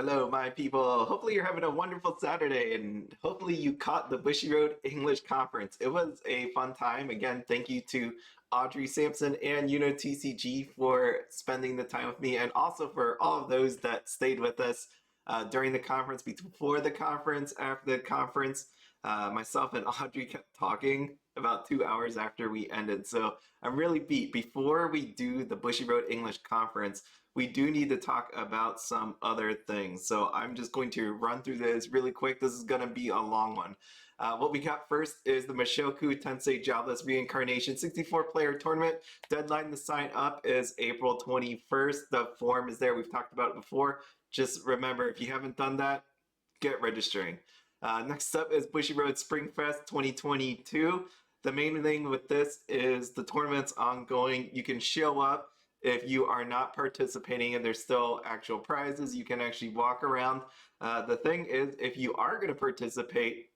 Hello, my people. Hopefully, you're having a wonderful Saturday, and hopefully, you caught the Bushiroad English Conference. It was a fun time. Again, thank you to Audrey Sampson and TCG for spending the time with me, and also for all of those that stayed with us during the conference, before the conference, after the conference. Myself and Audrey kept talking about 2 hours after we ended, so I'm really beat. Before we do the Bushiroad English Conference, we do need to talk about some other things. So I'm just going to run through this really quick. This is going to be a long one. What we got first is the Mushoku Tensei Jobless Reincarnation 64-player tournament. Deadline to sign up is April 21st. The form is there. We've talked about it before. Just remember, if you haven't done that, get registering. Next up is Bushiroad Springfest 2022. The main thing with this is the tournament's ongoing. You can show up. If you are not participating and there's still actual prizes, you can actually walk around. The thing is, if you are going to participate,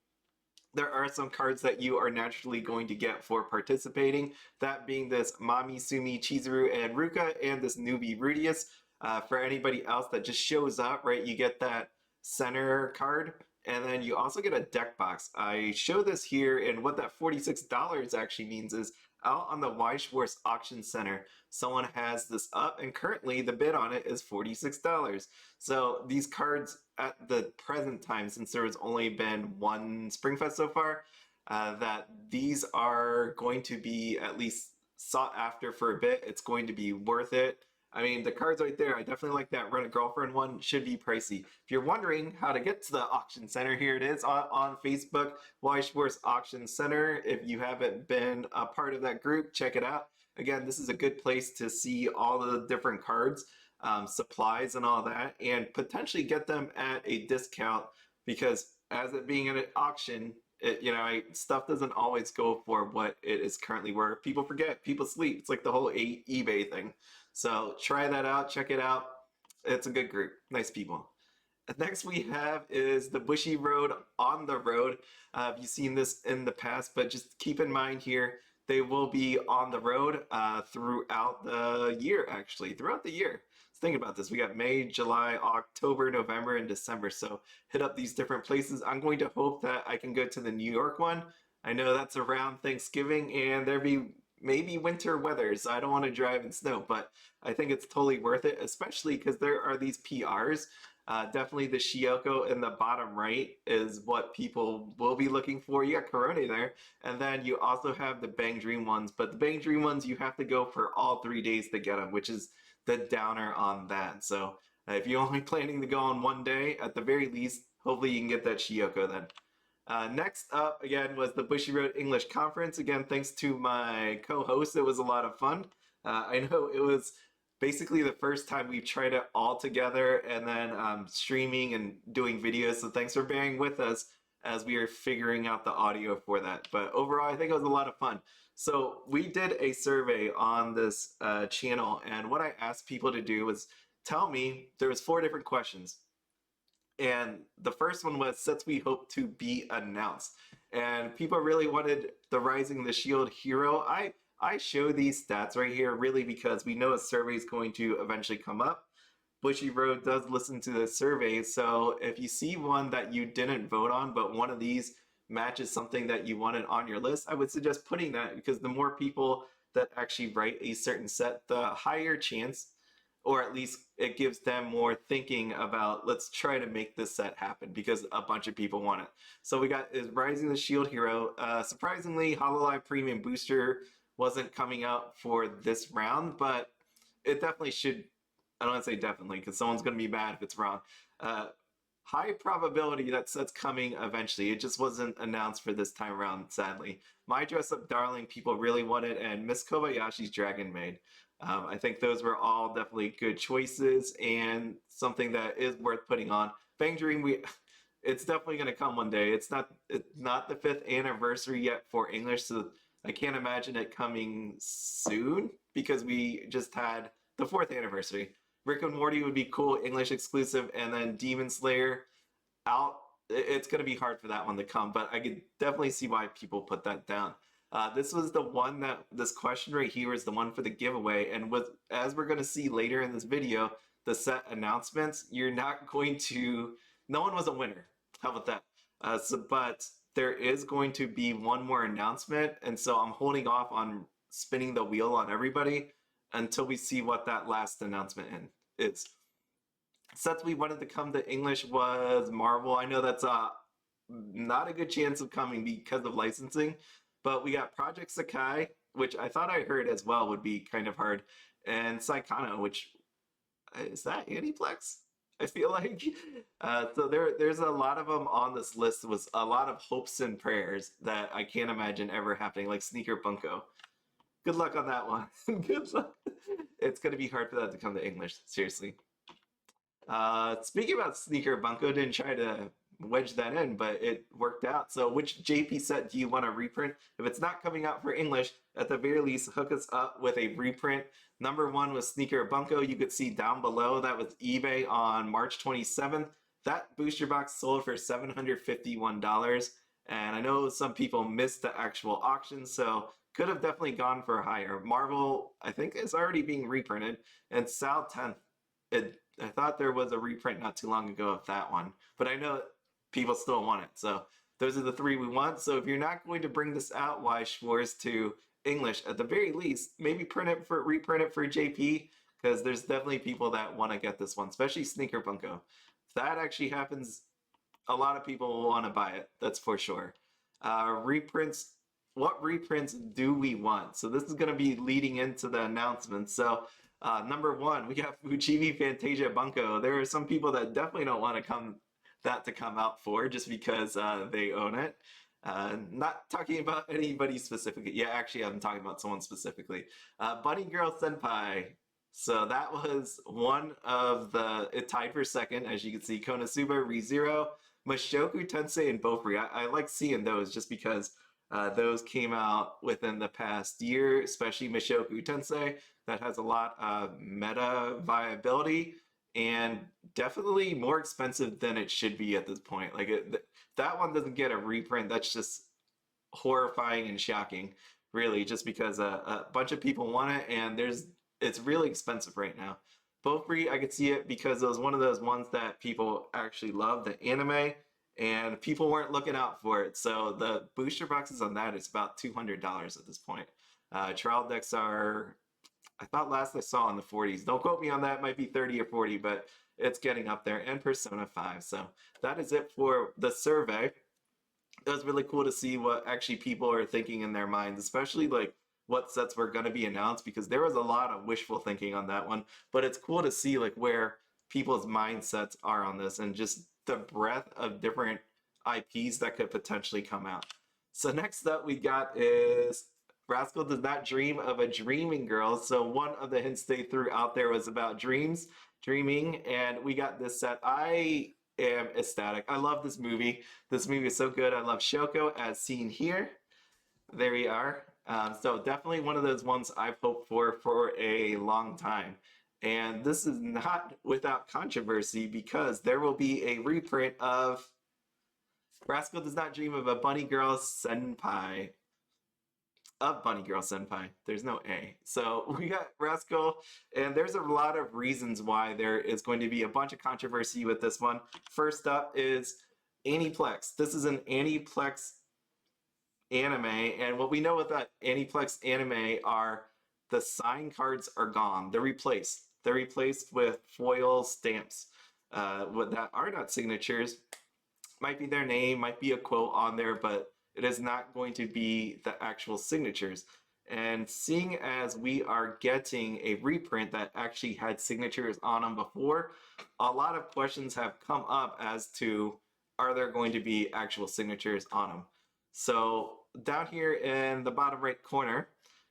there are some cards that you are naturally going to get for participating. That being this Mami, Sumi, Chizuru, and Ruka, and this newbie Rudius. For anybody else that just shows up, right, you get that center card. And then you also get a deck box. I show this here, and what that $46 actually means is out on the Weiss Schwarz auction center, someone has this up, and currently the bid on it is $46. So these cards at the present time, since there has only been one Springfest so far, that these are going to be at least sought after for a bit. It's going to be worth it. I mean, the cards right there, I definitely like that Rent a Girlfriend one. Should be pricey. If you're wondering how to get to the auction center, here it is on Facebook, Weiss Schwarz Auction Center. If you haven't been a part of that group, check it out. Again, this is a good place to see all the different cards, supplies and all that, and potentially get them at a discount, because as it being an auction, stuff doesn't always go for what it is currently worth. People forget, people sleep. It's like the whole eBay thing. So try that out, check it out. It's a good group, nice people. Next we have is the Bushiroad on the road. You've seen this in the past, but just keep in mind here, they will be on the road throughout the year, actually, throughout the year. Let's think about this. We got May, July, October, November, and December. So hit up these different places. I'm going to hope that I can go to the New York one. I know that's around Thanksgiving, and there'll be maybe winter weather, so I don't want to drive in snow, but I think it's totally worth it, especially because there are these PRs. Definitely the Shioko in the bottom right is what people will be looking for. You got Corona there, and then you also have the Bang Dream ones, but the Bang Dream ones, you have to go for all 3 days to get them, which is the downer on that. So if you're only planning to go on one day, at the very least, hopefully you can get that Shioko then. Next up, again, was the Bushiroad English Conference. Again, thanks to my co-host. It was a lot of fun. I know it was basically the first time we've tried it all together, and then streaming and doing videos, so thanks for bearing with us as we are figuring out the audio for that. But overall, I think it was a lot of fun. So we did a survey on this channel, and what I asked people to do was tell me, there was 4 different questions. And the first one was sets we hope to be announced. And people really wanted the Rising the Shield hero. I show these stats right here really because we know a survey is going to eventually come up. Bushiroad does listen to the survey, so if you see one that you didn't vote on, but one of these matches something that you wanted on your list, I would suggest putting that, because the more people that actually write a certain set, the higher chance, or at least it gives them more thinking about, let's try to make this set happen, because a bunch of people want it. So we got is Rising the Shield hero. Surprisingly, Hololive Premium Booster wasn't coming out for this round, but it definitely should. I don't want to say definitely, because someone's going to be mad if it's wrong. High probability that set's coming eventually. It just wasn't announced for this time around, sadly. My Dress Up Darling, people really wanted, and Miss Kobayashi's Dragon Maid. I think those were all definitely good choices and something that is worth putting on. Bang Dream, it's definitely going to come one day. It's not the 5th anniversary yet for English, so I can't imagine it coming soon, because we just had the 4th anniversary. Rick and Morty would be cool, English exclusive, and then Demon Slayer out. It's going to be hard for that one to come, but I could definitely see why people put that down. This was the one that, this question right here is the one for the giveaway, and as we're going to see later in this video, the set announcements, you're not going to. No one was a winner. How about that? But there is going to be one more announcement, and so I'm holding off on spinning the wheel on everybody until we see what that last announcement is. Sets we wanted to come to English was Marvel. I know that's not a good chance of coming because of licensing, but we got Project Sakai, which I thought I heard as well would be kind of hard, and Saikano, which is that Aniplex? I feel like so there's a lot of them on this list with a lot of hopes and prayers that I can't imagine ever happening, like Sneaker Bunko. Good luck on that one. Good luck. It's gonna be hard for that to come to English, seriously. Speaking about Sneaker Bunko, didn't try to wedge that in, but it worked out. So which JP set do you want to reprint? If it's not coming out for English, at the very least, hook us up with a reprint. Number one was Sneaker Bunko. You could see down below, that was eBay on March 27th. That booster box sold for $751. And I know some people missed the actual auction, so could have definitely gone for higher. Marvel, I think, is already being reprinted. And Sal 10th, I thought there was a reprint not too long ago of that one, but I know people still want it. So those are the three we want. So if you're not going to bring this out, Weiss Schwarz, to English, at the very least, maybe reprint it for JP, because there's definitely people that want to get this one, especially Sneaker Bunko. If that actually happens, a lot of people will want to buy it. That's for sure. Reprints. What reprints do we want? So this is going to be leading into the announcement. So number one, we got Fujibi Fantasia Bunko. There are some people that definitely don't want to come out for just because they own it. Not talking about anybody specifically. Yeah, actually, I'm talking about someone specifically. Bunny Girl Senpai. So that was one of it tied for second, as you can see. Konosuba, ReZero, Mushoku Tensei, and Bofuri. I like seeing those just because those came out within the past year, especially Mushoku Tensei. That has a lot of meta viability and definitely more expensive than it should be at this point. Like that one doesn't get a reprint. That's just horrifying and shocking, really, just because a bunch of people want it and it's really expensive right now. Bofuri, I could see it because it was one of those ones that people actually love, the anime, and people weren't looking out for it. So the booster boxes on that is about $200 at this point. Trial decks are, I thought last I saw, in the 40s. Don't quote me on that. It might be 30 or 40, but it's getting up there. And Persona 5. So that is it for the survey. It was really cool to see what actually people are thinking in their minds, especially like what sets were going to be announced, because there was a lot of wishful thinking on that one. But it's cool to see like where people's mindsets are on this and just the breadth of different IPs that could potentially come out. So next up we got is Rascal Does Not Dream of a Dreaming Girl. So one of the hints they threw out there was about dreaming, and we got this set. I am ecstatic. I love this movie. This movie is so good. I love Shoko, as seen here. There we are. So definitely one of those ones I've hoped for a long time. And this is not without controversy, because there will be a reprint of Rascal Does Not Dream of a Bunny Girl Senpai. Of Bunny Girl Senpai. There's no A. So we got Rascal, and there's a lot of reasons why there is going to be a bunch of controversy with this one. First up is Aniplex. This is an Aniplex anime, and what we know with that Aniplex anime are the sign cards are gone. They're replaced. They're replaced with foil stamps that are not signatures. Might be their name, might be a quote on there, but it is not going to be the actual signatures. And seeing as we are getting a reprint that actually had signatures on them before, a lot of questions have come up as to, are there going to be actual signatures on them? So down here in the bottom right corner,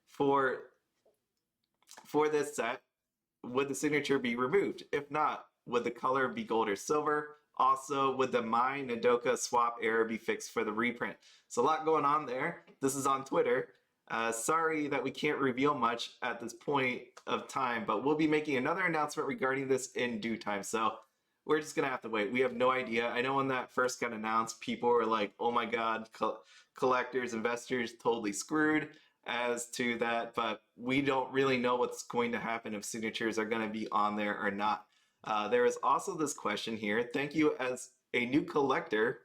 for this set, would the signature be removed? If not, would the color be gold or silver? Also, would the Mai Nodoka swap error be fixed for the reprint? So a lot going on there. This is on Twitter. Sorry that we can't reveal much at this point of time, but we'll be making another announcement regarding this in due time. So we're just going to have to wait. We have no idea. I know when that first got announced, people were like, oh my God, collectors, investors, totally screwed as to that, but we don't really know what's going to happen if signatures are going to be on there or not. There is also this question here. Thank you as a new collector,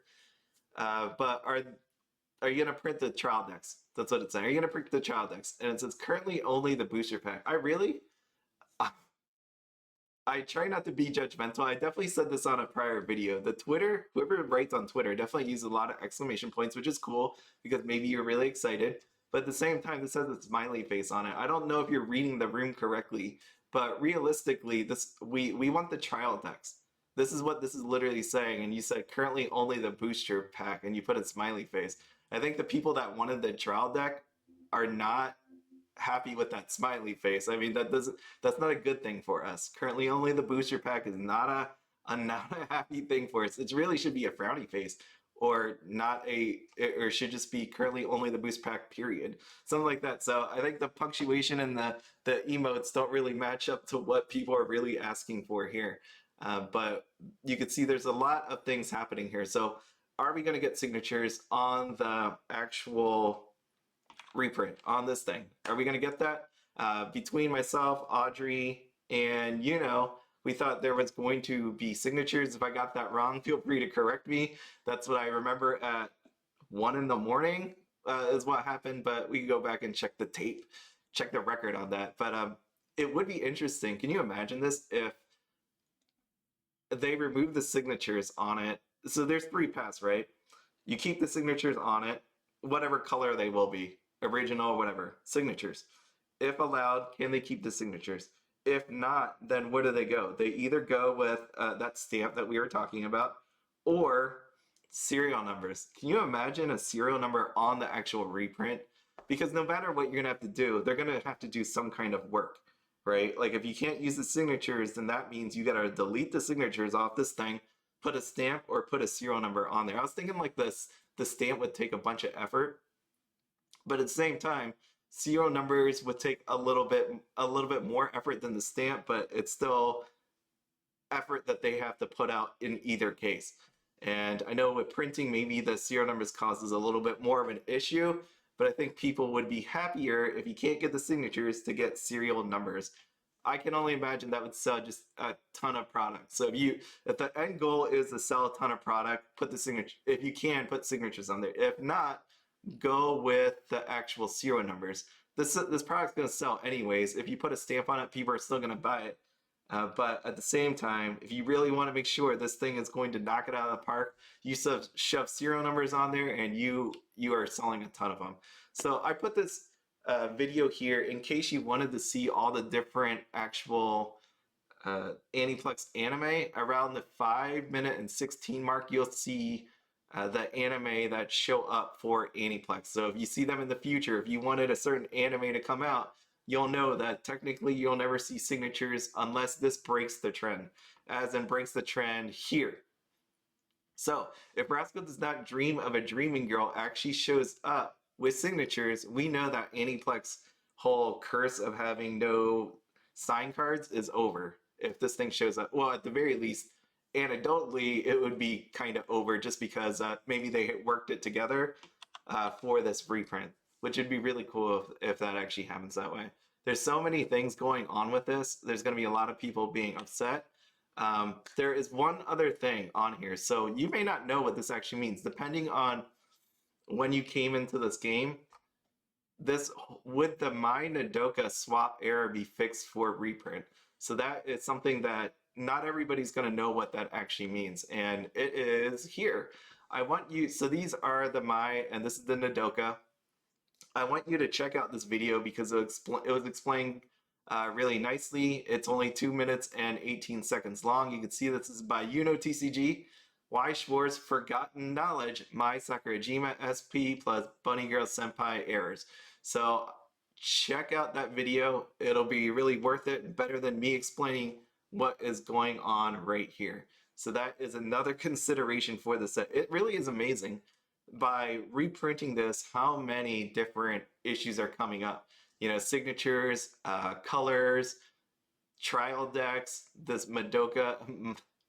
but are you gonna print the trial decks? That's what it's saying. Are you gonna print the trial decks? And it says currently only the booster pack. I really, I try not to be judgmental. I definitely said this on a prior video. The Twitter, whoever writes on Twitter, definitely uses a lot of exclamation points, which is cool because maybe you're really excited. But at the same time, this has a smiley face on it. I don't know if you're reading the room correctly, but realistically, this we want the trial decks. This is what this is literally saying. And you said currently only the booster pack, and you put a smiley face. I think the people that wanted the trial deck are not happy with that smiley face. I mean, that's not a good thing for us. Currently, only the booster pack is not a not a happy thing for us. It really should be a frowny face, or not a, or should just be currently only the boost pack. Period, something like that. So I think the punctuation and the emotes don't really match up to what people are really asking for here. But you can see there's a lot of things happening here. So are we going to get signatures on the actual reprint on this thing? Are we going to get that? Between myself, Audrey, and we thought there was going to be signatures. If I got that wrong, feel free to correct me. That's what I remember at 1 in the morning is what happened, but we can go back and check the tape, check the record on that. But it would be interesting. Can you imagine this if they remove the signatures on it? So there's 3 paths, right? You keep the signatures on it, whatever color they will be, original, whatever, signatures. If allowed, can they keep the signatures? If not, then where do they go? They either go with that stamp that we were talking about, or serial numbers. Can you imagine a serial number on the actual reprint? Because no matter what you're gonna have to do, they're gonna have to do some kind of work, right? Like if you can't use the signatures, then that means you gotta delete the signatures off this thing, put a stamp or put a serial number on there. I was thinking like this, the stamp would take a bunch of effort, but at the same time, serial numbers would take a little bit more effort than the stamp, but it's still effort that they have to put out in either case. And I know with printing, maybe the serial numbers causes a little bit more of an issue, but I think people would be happier if you can't get the signatures to get serial numbers. I can only imagine that would sell just a ton of product. So if the end goal is to sell a ton of product, put the signature, if you can, put signatures on there. If not, go with the actual serial numbers. This product's going to sell anyways. If you put a stamp on it, people are still going to buy it. But at the same time, if you really want to make sure this thing is going to knock it out of the park, you shove serial numbers on there, and you are selling a ton of them. So I put this video here in case you wanted to see all the different actual Aniplex anime. Around the 5-minute and 16 mark, you'll see the anime that show up for Aniplex. So if you see them in the future, if you wanted a certain anime to come out, you'll know that technically you'll never see signatures unless this breaks the trend, as in breaks the trend here. So if Rascal Does Not Dream of a Dreaming Girl actually shows up with signatures, we know that Aniplex whole curse of having no sign cards is over. If this thing shows up, well, at the very least, anecdotally, it would be kind of over just because maybe they worked it together for this reprint, which would be really cool if that actually happens that way. There's so many things going on with this. There's going to be a lot of people being upset. There is one other thing on here. So you may not know what this actually means. Depending on when you came into this game, this would the My Nodoka swap error be fixed for reprint? So that is something that not everybody's going to know what that actually means. And it is here. I want you, so these are the My, and this is the Nodoka. I want you to check out this video because it was explained really nicely. It's only 2 minutes and 18 seconds long. You can see this is by TCG, Weiss Schwarz, Forgotten Knowledge, My Sakurajima SP plus Bunny Girl Senpai Errors. So check out that video. It'll be really worth it, better than me explaining what is going on right here. So that is another consideration for the set. It really is amazing. By reprinting this, how many different issues are coming up? You know, signatures, colors, trial decks, this Madoka,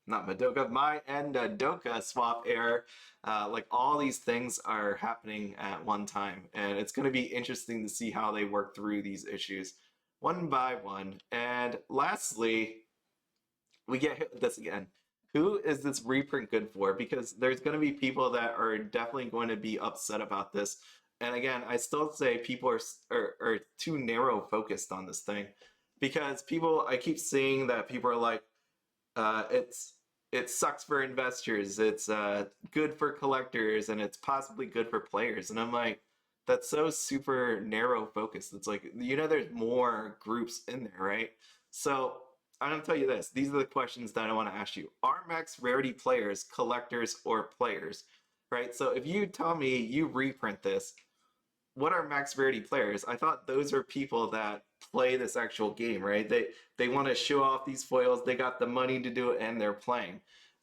not Madoka, My and Nodoka swap error. Like all these things are happening at one time, and it's going to be interesting to see how they work through these issues one by one. And lastly, we get hit with this again. Who is this reprint good for? Because there's going to be people that are definitely going to be upset about this. And again, I still say people are too narrow focused on this thing, because people, I keep seeing that people are like, it's it sucks for investors, it's good for collectors, and it's possibly good for players. And I'm like, that's so super narrow focused. It's like, there's more groups in there, right? So I'm gonna tell you this. These are the questions that I want to ask you. Are max rarity players collectors or players? Right? So if you tell me you reprint this, what are max rarity players? I thought those are people that play this actual game, right? They want to show off these foils. They got the money to do it, and they're playing.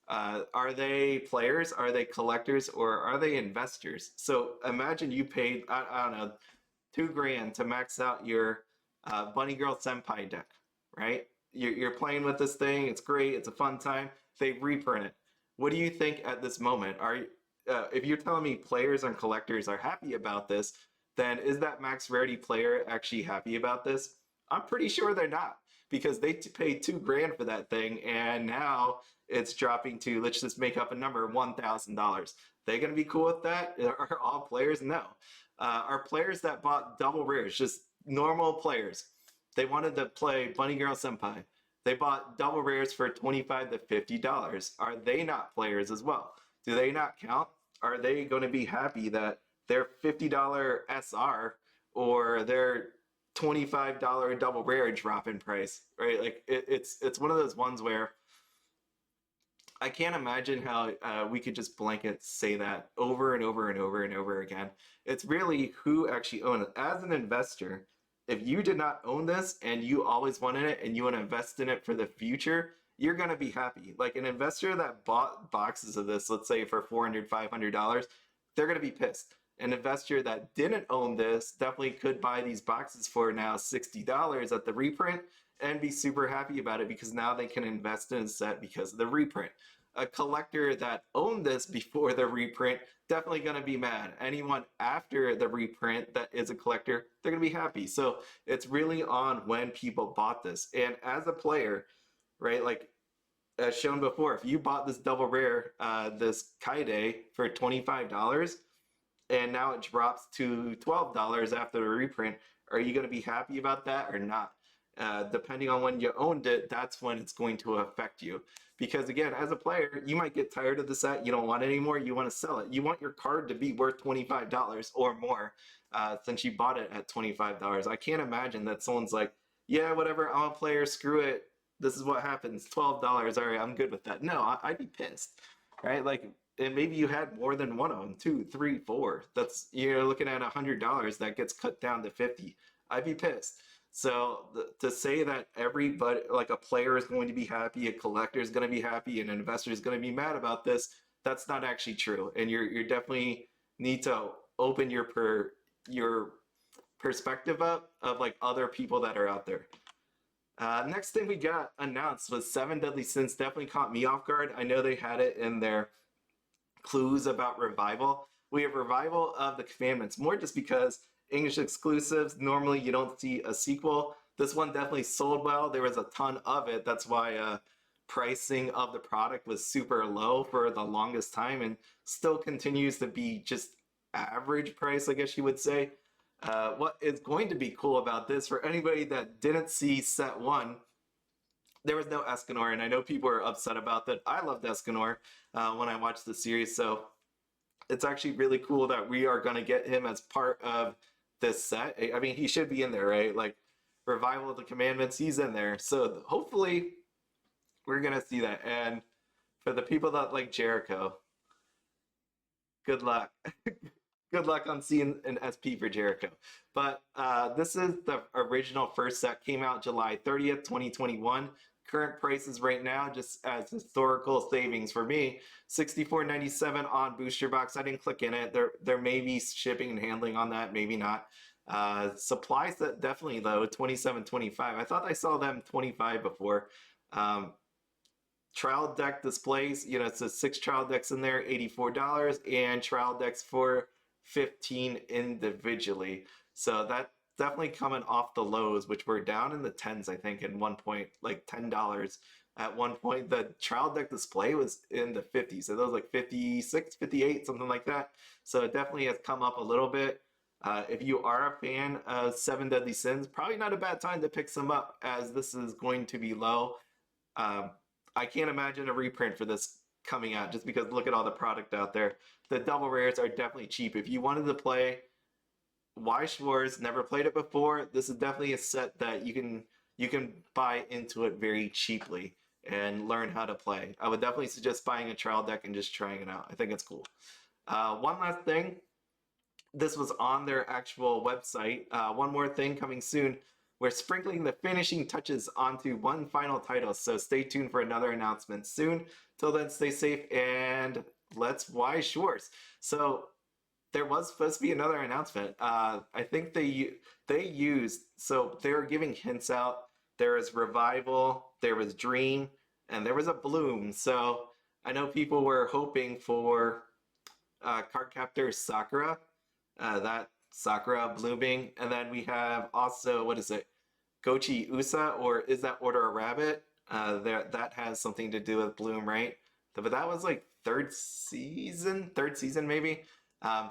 Are they players? Are they collectors? Or are they investors? So imagine you paid, I don't know, 2 grand to max out your Bunny Girl Senpai deck, right? You're playing with this thing. It's great. It's a fun time. They reprint it. What do you think at this moment? If you're telling me players and collectors are happy about this, then is that max rarity player actually happy about this? I'm pretty sure they're not, because they paid 2 grand for that thing, and now it's dropping to, let's just make up a number, $1,000. They gonna be cool with that? Are all players? No. Are players that bought double rares, just normal players, they wanted to play Bunny Girl Senpai, they bought double rares for $25 to $50. Are they not players as well? Do they not count? Are they going to be happy that their $50 SR or their $25 double rare drop in price, right? Like it's one of those ones where I can't imagine how we could just blanket say that over and over and over and over again. It's really who actually owns it. As an investor, if you did not own this and you always wanted it and you want to invest in it for the future, you're going to be happy. Like an investor that bought boxes of this, let's say for $400, $500, they're going to be pissed. An investor that didn't own this definitely could buy these boxes for now $60 at the reprint and be super happy about it, because now they can invest in a set because of the reprint. A collector that owned this before the reprint definitely going to be mad. Anyone after the reprint that is a collector, they're going to be happy. So it's really on when people bought this. And as a player, right, like as shown before, if you bought this double rare, this Kaide for $25, and now it drops to $12 after the reprint, are you going to be happy about that or not? Depending on when you owned it, that's when it's going to affect you. Because again, as a player, you might get tired of the set, you don't want it anymore, you want to sell it. You want your card to be worth $25 or more, since you bought it at $25. I can't imagine that someone's like, yeah, whatever, I'm a player, screw it. This is what happens, $12, all right, I'm good with that. No, I'd be pissed, right? Like, and maybe you had more than one of them, 2, 3, 4. That's, you're looking at $100 that gets cut down to 50. I'd be pissed. So to say that everybody, like a player is going to be happy, a collector is going to be happy, and an investor is going to be mad about this, that's not actually true. And you're definitely need to open your perspective up of like other people that are out there. Next thing we got announced was Seven Deadly Sins. Definitely caught me off guard. I know they had it in their clues about revival. We have revival of the commandments, more just because English exclusives, normally you don't see a sequel. This one definitely sold well. There was a ton of it. That's why pricing of the product was super low for the longest time, and still continues to be just average price, I guess you would say. What is going to be cool about this, for anybody that didn't see set one, there was no Escanor, and I know people are upset about that. I loved Escanor when I watched the series, so it's actually really cool that we are going to get him as part of this set. I mean, he should be in there, right? Like, Revival of the Commandments, he's in there. So hopefully we're going to see that. And for the people that like Jericho, good luck. Good luck on seeing an SP for Jericho. But this is the original first set, came out July 30th, 2021. Current prices right now, just as historical savings for me, $64.97 on booster box. I didn't click in it. There may be shipping and handling on that, maybe not. Supply set definitely though, $27.25. I thought I saw them $25 before. Trial deck displays, it's a 6 trial decks in there, $84, and trial decks for $15 individually. So that definitely coming off the lows, which were down in the tens, I think, at one point, like $10 at one point. The trial deck display was in the 50s, so that was like 56, 58, something like that. So it definitely has come up a little bit. If you are a fan of Seven Deadly Sins, probably not a bad time to pick some up, as this is going to be low. Um, I can't imagine a reprint for this coming out, just because look at all the product out there. The double rares are definitely cheap. If you wanted to play Weiss Schwarz, never played it before, this is definitely a set that you can buy into it very cheaply and learn how to play. I would definitely suggest buying a trial deck and just trying it out. I think it's cool. One last thing, this was on their actual website. One more thing coming soon. We're sprinkling the finishing touches onto one final title, so stay tuned for another announcement soon. Till then, stay safe and let's Weiss Schwarz. So there was supposed to be another announcement. I think they used, so they were giving hints out. There was Revival, there was Dream, and there was a Bloom. So I know people were hoping for Cardcaptor Sakura, that Sakura blooming, and then we have also, what is it, Gochi Usa, or is that Order a Rabbit? That has something to do with Bloom, right? But that was like third season maybe.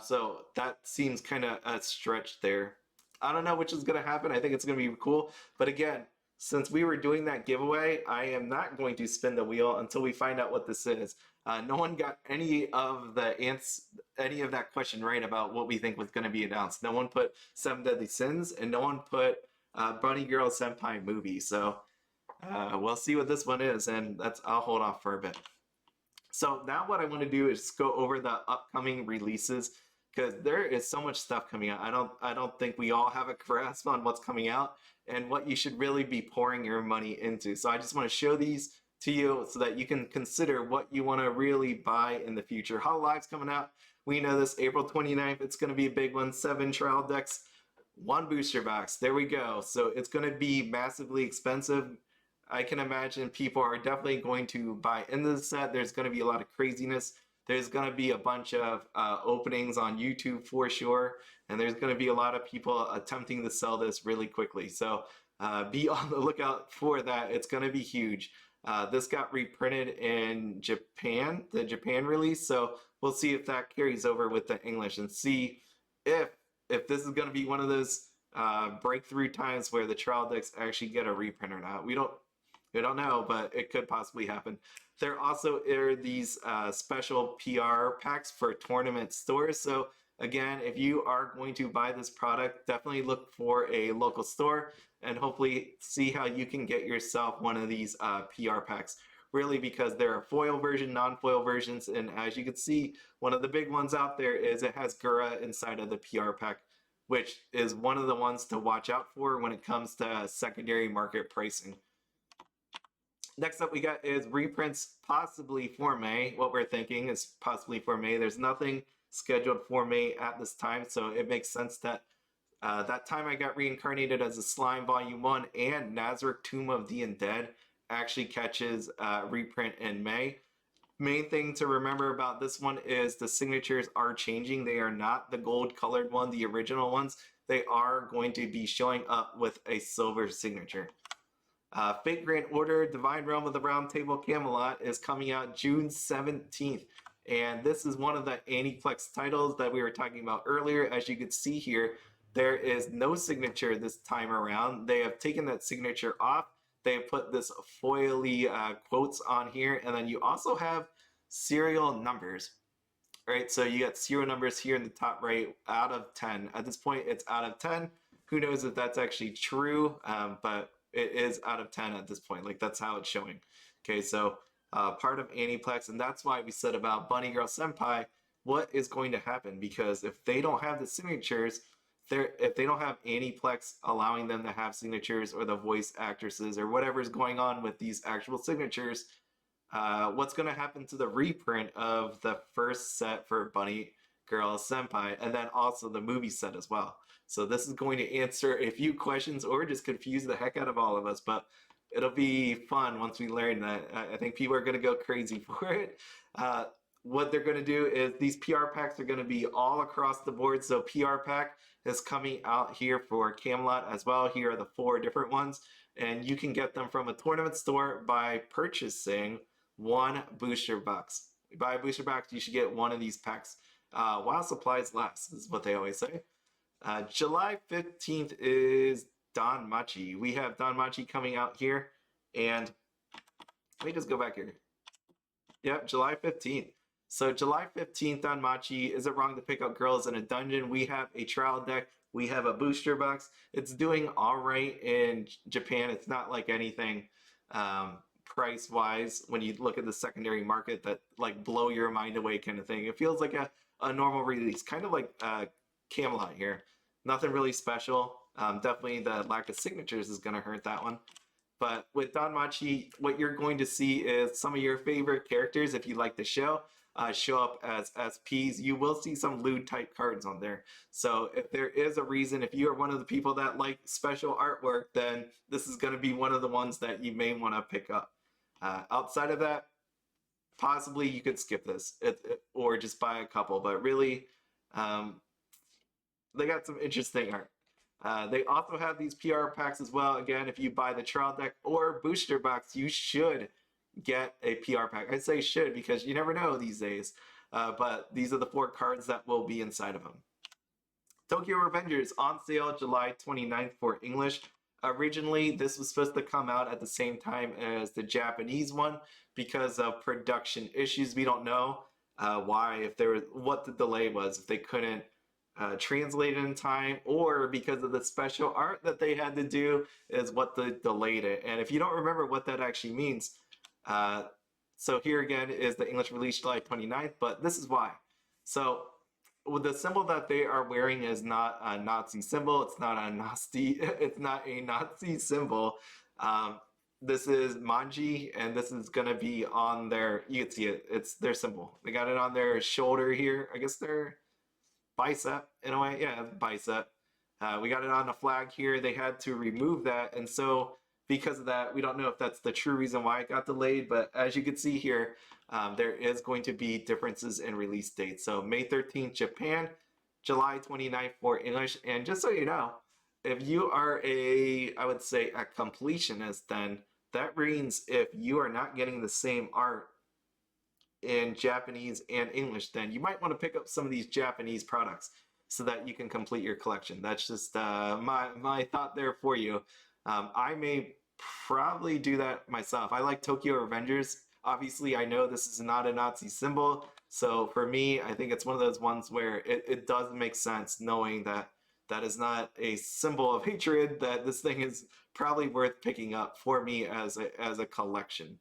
So that seems kind of a stretch there. I don't know which is going to happen. I think it's going to be cool. But again, since we were doing that giveaway, I am not going to spin the wheel until we find out what this is. No one got any of that question right about what we think was going to be announced. No one put Seven Deadly Sins, and no one put Bunny Girl Senpai movie. So we'll see what this one is, and I'll hold off for a bit. So now what I want to do is go over the upcoming releases, because there is so much stuff coming out. I don't think we all have a grasp on what's coming out and what you should really be pouring your money into. So I just want to show these to you so that you can consider what you want to really buy in the future. Hololive's coming out. We know this, April 29th. It's going to be a big one. 7 trial decks, 1 booster box. There we go. So it's going to be massively expensive. I can imagine people are definitely going to buy into the set. There's going to be a lot of craziness. There's going to be a bunch of openings on YouTube for sure. And there's going to be a lot of people attempting to sell this really quickly. So be on the lookout for that. It's going to be huge. This got reprinted in Japan, the Japan release. So we'll see if that carries over with the English, and see if this is going to be one of those breakthrough times where the trial decks actually get a reprint or not. We don't know, but it could possibly happen. There also are these special PR packs for tournament stores. So again, if you are going to buy this product, definitely look for a local store and hopefully see how you can get yourself one of these PR packs. Really, because there are foil version, non-foil versions, and as you can see, one of the big ones out there is it has Gura inside of the PR pack, which is one of the ones to watch out for when it comes to secondary market pricing. Next up we got is reprints, possibly for May. What we're thinking is possibly for May. There's nothing scheduled for May at this time, so it makes sense that that time I got Reincarnated as a Slime Volume 1 and Nazarick Tomb of the Undead actually catches reprint in May. Main thing to remember about this one is the signatures are changing. They are not the gold colored one, the original ones. They are going to be showing up with a silver signature. Fate Grand Order, Divine Realm of the Round Table Camelot is coming out June 17th. And this is one of the Aniplex titles that we were talking about earlier. As you can see here, there is no signature this time around. They have taken that signature off. They have put this foily quotes on here. And then you also have serial numbers. Right, so you got serial numbers here in the top right, out of 10. At this point, it's out of 10. Who knows if that's actually true, but it is out of 10 at this point. Like, that's how it's showing. Okay, so part of Aniplex, and that's why we said about Bunny Girl Senpai, what is going to happen? Because if they don't have the signatures, if they don't have Aniplex allowing them to have signatures, or the voice actresses, or whatever is going on with these actual signatures, what's going to happen to the reprint of the first set for Bunny Girl Senpai, and then also the movie set as well? So this is going to answer a few questions, or just confuse the heck out of all of us, but it'll be fun once we learn that. I think people are going to go crazy for it. What they're going to do is these PR packs are going to be all across the board. So PR pack is coming out here for Camelot as well. Here are the 4 different ones. and you can get them from a tournament store by purchasing one booster box. You buy a booster box, you should get one of these packs while supplies last, is what they always say. July 15th is DanMachi. We have DanMachi coming out here, and let me just go back here. Yep, July 15th. So July 15th on Machi, Is It Wrong to Pick Up Girls in a Dungeon? We have a trial deck. We have a booster box. It's doing all right in Japan. It's not like anything price-wise when you look at the secondary market that like blow your mind away kind of thing. It feels like a normal release, kind of like Camelot here. Nothing really special. Definitely the lack of signatures is going to hurt that one. But with DanMachi, what you're going to see is some of your favorite characters, if you like the show up as SPs. You will see some lewd type cards on there. So if there is a reason, if you are one of the people that like special artwork, then this is going to be one of the ones that you may want to pick up. Outside of that, possibly you could skip this or just buy a couple. But really, they got some interesting art. They also have these PR packs as well. Again, if you buy the trial deck or booster box, you should get a PR pack. I say should because you never know these days. But these are the 4 cards that will be inside of them. Tokyo Revengers on sale July 29th for English. Originally, this was supposed to come out at the same time as the Japanese one because of production issues. We don't know why, if there was, what the delay was, if they couldn't translate in time, or because of the special art that they had to do is what delayed it. And if you don't remember what that actually means, so here again is the English release July 29th, but this is why. So with the symbol that they are wearing is not a Nazi symbol. It's not a Nazi symbol. This is Manji, and this is gonna be on their, you can see it, it's their symbol. They got it on their shoulder here. I guess their bicep in a way. Yeah, bicep. We got it on the flag here. They had to remove that, and so because of that, we don't know if that's the true reason why it got delayed, but as you can see here, there is going to be differences in release dates. So May 13th Japan, July 29th for English. And just so you know, if you are I would say a completionist, then that means if you are not getting the same art in Japanese and English, then you might want to pick up some of these Japanese products so that you can complete your collection. That's just my thought there for you. I may probably do that myself. I like Tokyo Revengers. Obviously, I know this is not a Nazi symbol, so for me, I think it's one of those ones where it does make sense knowing that that is not a symbol of hatred, that this thing is probably worth picking up for me as a collection.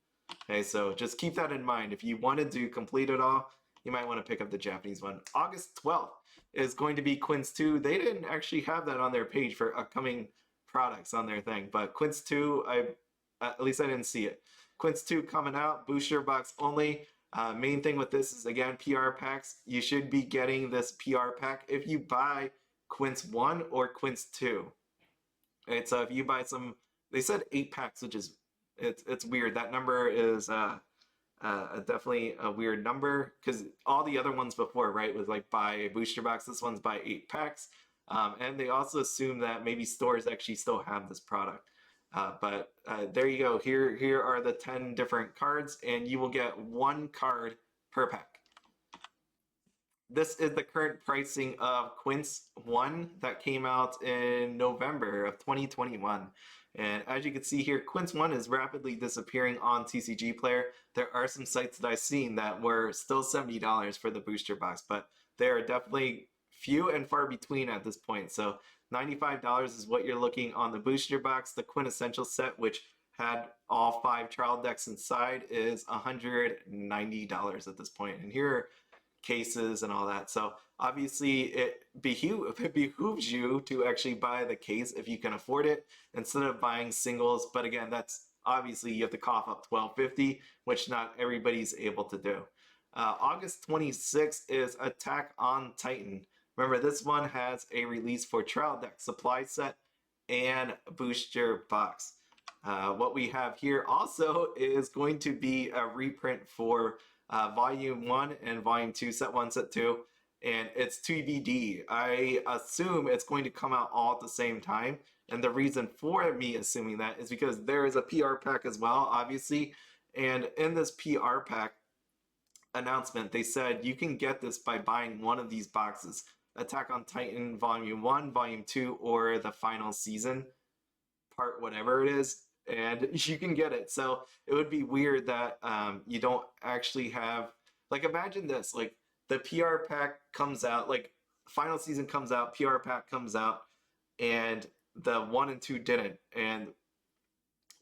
Okay, so just keep that in mind. If you wanted to complete it all, you might want to pick up the Japanese one. August 12th is going to be Quints 2. They didn't actually have that on their page for upcoming products on their thing, but Quints 2, at least I didn't see it. Quints 2 coming out, booster box only. Main thing with this is, again, PR packs. You should be getting this PR pack if you buy Quints 1 or Quints 2. Right, so if you buy some, they said 8 packs, which is, it's weird. That number is definitely a weird number because all the other ones before, right, was like buy a booster box. This one's buy 8 packs. And they also assume that maybe stores actually still have this product. But there you go. Here are the 10 different cards, and you will get 1 card per pack. This is the current pricing of Quints 1 that came out in November of 2021. And as you can see here, Quints 1 is rapidly disappearing on TCG Player. There are some sites that I've seen that were still $70 for the booster box, but they are definitely few and far between at this point. So $95 is what you're looking on the booster box. The Quintessential set, which had all 5 trial decks inside, is $190 at this point. And here are cases and all that. So obviously it behooves you to actually buy the case if you can afford it instead of buying singles. But again, that's obviously you have to cough up $12.50, which not everybody's able to do. August 26th is Attack on Titan. Remember, this one has a release for trial deck, supply set, and booster box. What we have here also is going to be a reprint for Volume 1 and Volume 2, Set 1, Set 2. and it's TBD. I assume it's going to come out all at the same time. And the reason for me assuming that is because there is a PR pack as well, obviously. And in this PR pack announcement, they said you can get this by buying one of these boxes: Attack on Titan Volume 1, Volume 2, or the final season, part whatever it is, and you can get it. So it would be weird that you don't actually have, like, imagine this, like the PR pack comes out, like final season comes out, PR pack comes out, and the 1 and 2 didn't, and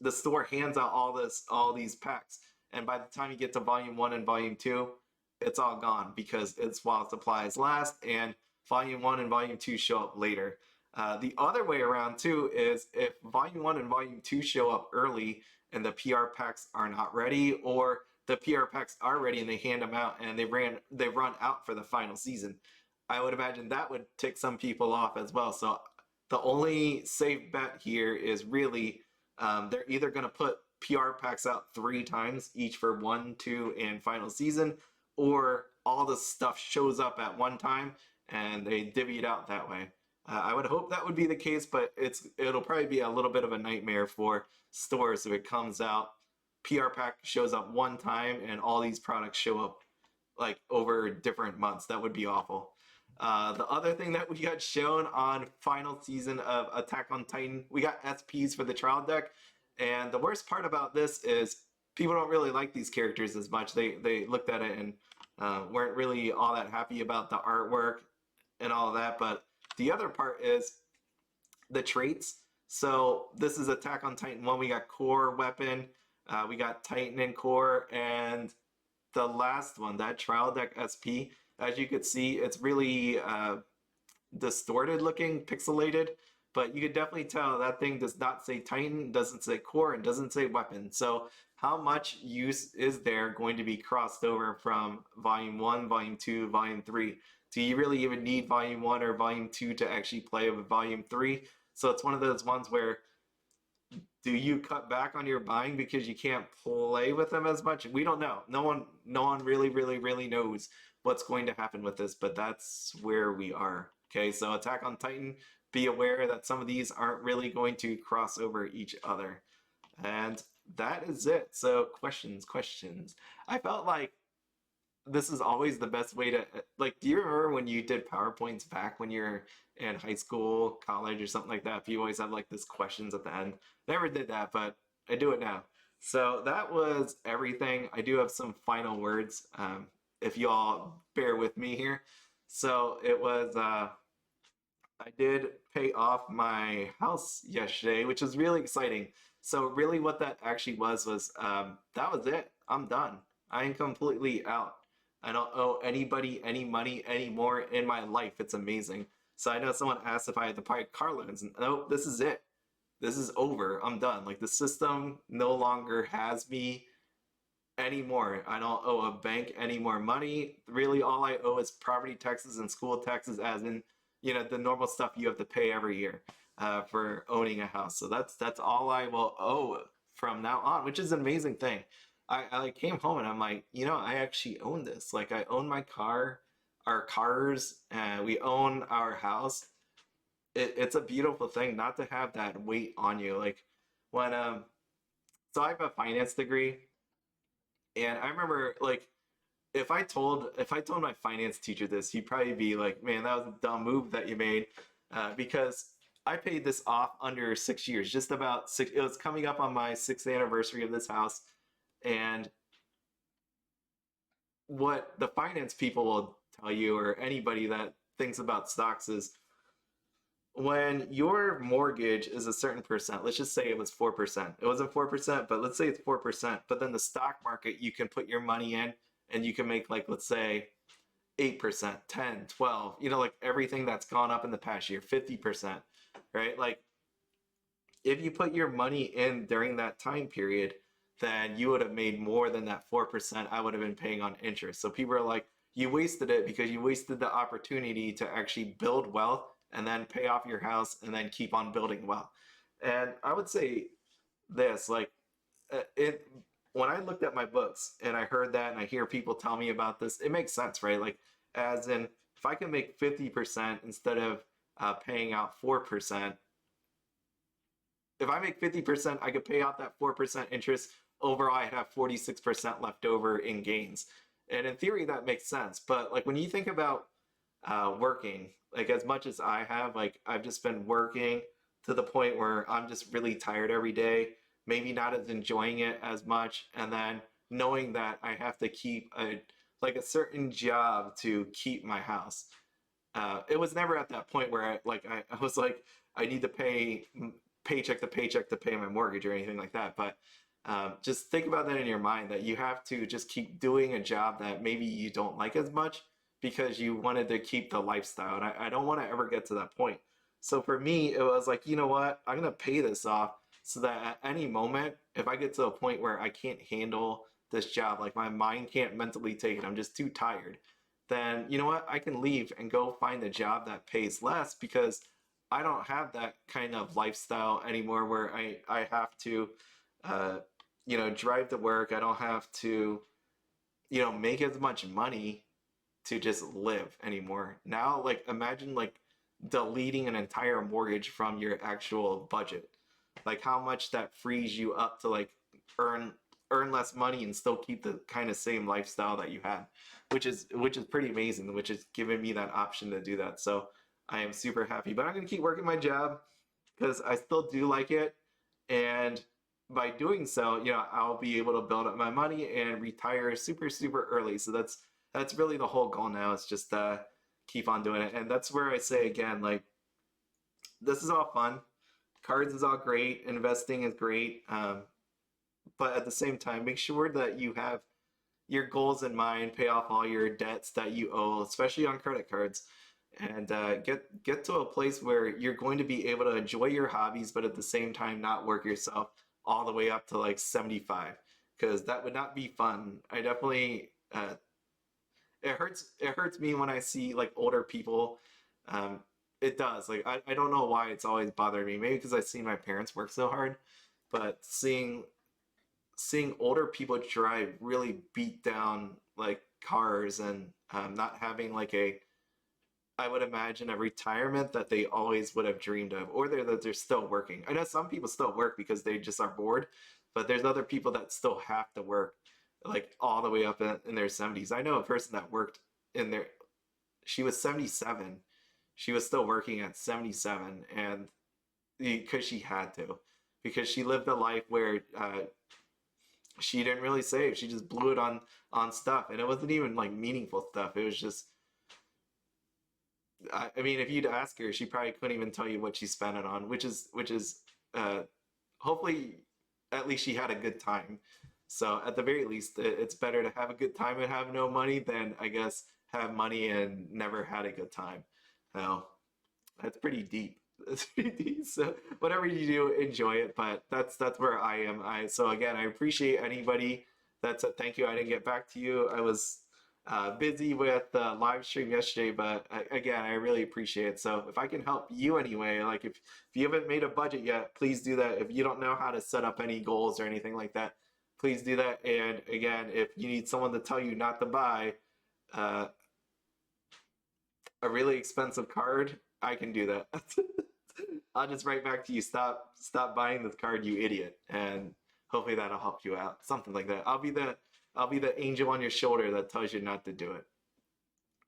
the store hands out all these packs, and by the time you get to volume 1 and volume 2, it's all gone because it's while supplies last, and volume 1 and volume 2 show up later. The other way around too is if volume 1 and volume 2 show up early and the PR packs are not ready, or the PR packs are ready and they hand them out and they run out for the final season, I would imagine that would tick some people off as well. So the only safe bet here is really they're either going to put PR packs out 3 times, each for 1, 2, and final season, or all the stuff shows up at one time and they divvy it out that way. I would hope that would be the case, but it'll probably be a little bit of a nightmare for stores if it comes out, PR pack shows up one time, and all these products show up like over different months. That would be awful. The other thing that we got shown on final season of Attack on Titan, we got SPs for the trial deck, and the worst part about this is people don't really like these characters as much. They looked at it and weren't really all that happy about the artwork and all of that, but the other part is the traits. So this is Attack on Titan 1. We got core weapon, we got Titan and core, and the last one, that trial deck SP, as you could see, it's really distorted looking, pixelated, but you could definitely tell that thing does not say Titan, doesn't say core, and doesn't say weapon. So how much use is there going to be crossed over from Volume 1, Volume 2, Volume 3? Do you really even need Volume 1 or Volume 2 to actually play with Volume 3? So it's one of those ones where, do you cut back on your buying because you can't play with them as much? We don't know. No one really knows what's going to happen with this, but that's where we are. Okay, so Attack on Titan, be aware that some of these aren't really going to cross over each other. And that is it. So questions. I felt like this is always the best way to, like, do you remember when you did PowerPoints back when you're in high school, college, or something like that? You always have like this questions at the end. Never did that, but I do it now. So that was everything. I do have some final words, if you all bear with me here. So it was, I did pay off my house yesterday, which was really exciting. So really what that actually was that was it. I'm done. I am completely out. I don't owe anybody any money anymore in my life. It's amazing. So I know someone asked if I had to pay car loans. Nope, this is it. This is over. I'm done. Like, the system no longer has me anymore. I don't owe a bank any more money. Really, all I owe is property taxes and school taxes, as in, the normal stuff you have to pay every year for owning a house. So that's all I will owe from now on, which is an amazing thing. I came home and I'm like, I actually own this. Like, I own my car, our cars, and we own our house. It's a beautiful thing not to have that weight on you. Like, when so I have a finance degree, and I remember, like, if I told my finance teacher this, he'd probably be like, "Man, that was a dumb move that you made," because I paid this off under 6 years, just about 6. It was coming up on my 6th anniversary of this house. And what the finance people will tell you, or anybody that thinks about stocks, is when your mortgage is a certain percent, let's just say it was 4%. It wasn't 4%, but let's say it's 4%. But then the stock market, you can put your money in and you can make, like, let's say 8%, 10, 12, like everything that's gone up in the past year, 50%, right? Like, if you put your money in during that time period, then you would have made more than that 4% I would have been paying on interest. So people are like, you wasted it because you wasted the opportunity to actually build wealth and then pay off your house and then keep on building wealth. And I would say this, like, when I looked at my books and I heard that and I hear people tell me about this, it makes sense, right? Like, as in if I can make 50% instead of paying out 4%, if I make 50%, I could pay out that 4% interest. Overall, I'd have 46% left over in gains. And in theory, that makes sense. But like when you think about working, like as much as I have, like I've just been working to the point where I'm just really tired every day, maybe not as enjoying it as much, and then knowing that I have to keep a certain job to keep my house. It was never at that point where I was like I need to pay paycheck to paycheck to pay my mortgage or anything like that. But just think about that in your mind that you have to just keep doing a job that maybe you don't like as much because you wanted to keep the lifestyle. And I don't want to ever get to that point. So for me, it was like, you know what? I'm going to pay this off so that at any moment, if I get to a point where I can't handle this job, like my mind can't mentally take it, I'm just too tired, then you know what? I can leave and go find a job that pays less because I don't have that kind of lifestyle anymore where I have to, uh, drive to work. I don't have to, make as much money to just live anymore. Now, like imagine like deleting an entire mortgage from your actual budget. Like how much that frees you up to like earn earn less money and still keep the kind of same lifestyle that you had, which is pretty amazing, which is giving me that option to do that. So I am super happy. But I'm gonna keep working my job because I still do like it. And by doing so, I'll be able to build up my money and retire super, super early. So that's really the whole goal now. It's just keep on doing it. And that's where I say again, like this is all fun. Cards is all great. Investing is great. But at the same time, make sure that you have your goals in mind, pay off all your debts that you owe, especially on credit cards, and get to a place where you're going to be able to enjoy your hobbies, but at the same time not work yourself all the way up to like 75, because that would not be fun. I definitely it hurts me when I see like older people. It does. Like I don't know why it's always bothered me. Maybe because I've seen my parents work so hard, but seeing older people drive really beat down like cars and not having like I would imagine a retirement that they always would have dreamed of, or that they're still working. I know some people still work because they just are bored, but there's other people that still have to work like all the way up in their 70s. I know a person that worked in their, she was 77. She was still working at 77, and because she had to, because she lived a life where she didn't really save. She just blew it on stuff, and it wasn't even like meaningful stuff. It was just, I mean, if you'd ask her, she probably couldn't even tell you what she spent it on, which is hopefully at least she had a good time. So at the very least, it's better to have a good time and have no money than I guess have money and never had a good time. Now, that's pretty deep. That's pretty deep. So whatever you do, enjoy it. But that's where I am. So again, I appreciate anybody that said thank you. I didn't get back to you. I was busy with the live stream yesterday, but again, I really appreciate it. So if I can help you anyway, like if you haven't made a budget yet, please do that. If you don't know how to set up any goals or anything like that, please do that. And again, if you need someone to tell you not to buy uh, a really expensive card, I can do that. I'll just write back to you, stop buying this card, you idiot, and hopefully that'll help you out. Something like that. I'll be the angel on your shoulder that tells you not to do it.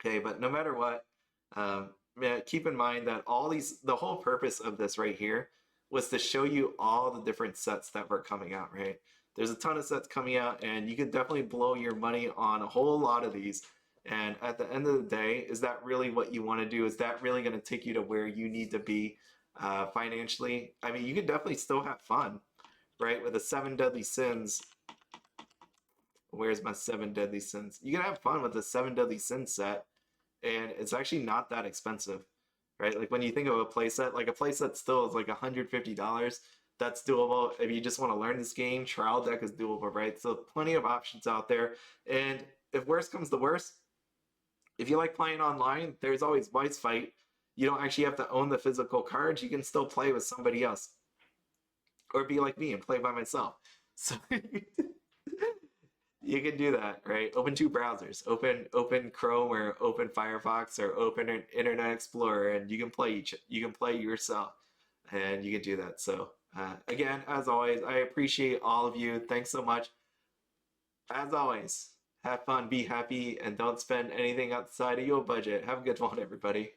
Okay, but no matter what, keep in mind that the whole purpose of this right here was to show you all the different sets that were coming out, right? There's a ton of sets coming out, and you could definitely blow your money on a whole lot of these. And at the end of the day, is that really what you want to do? Is that really going to take you to where you need to be financially? I mean, you could definitely still have fun, right? With the 7 Deadly Sins. Where's my 7 Deadly Sins? You can have fun with the 7 Deadly Sins set, and it's actually not that expensive, right? Like when you think of a playset, like a playset still is like $150. That's doable. If you just want to learn this game, Trial Deck is doable, right? So plenty of options out there. And if worst comes to worst, if you like playing online, there's always Weiss Fight. You don't actually have to own the physical cards. You can still play with somebody else. Or be like me and play by myself. So You can do that, right? Open two browsers. Open Chrome or open Firefox or open Internet Explorer, and you can play yourself, and you can do that. So again, as always, I appreciate all of you. Thanks so much. As always, have fun, be happy, and don't spend anything outside of your budget. Have a good one, everybody.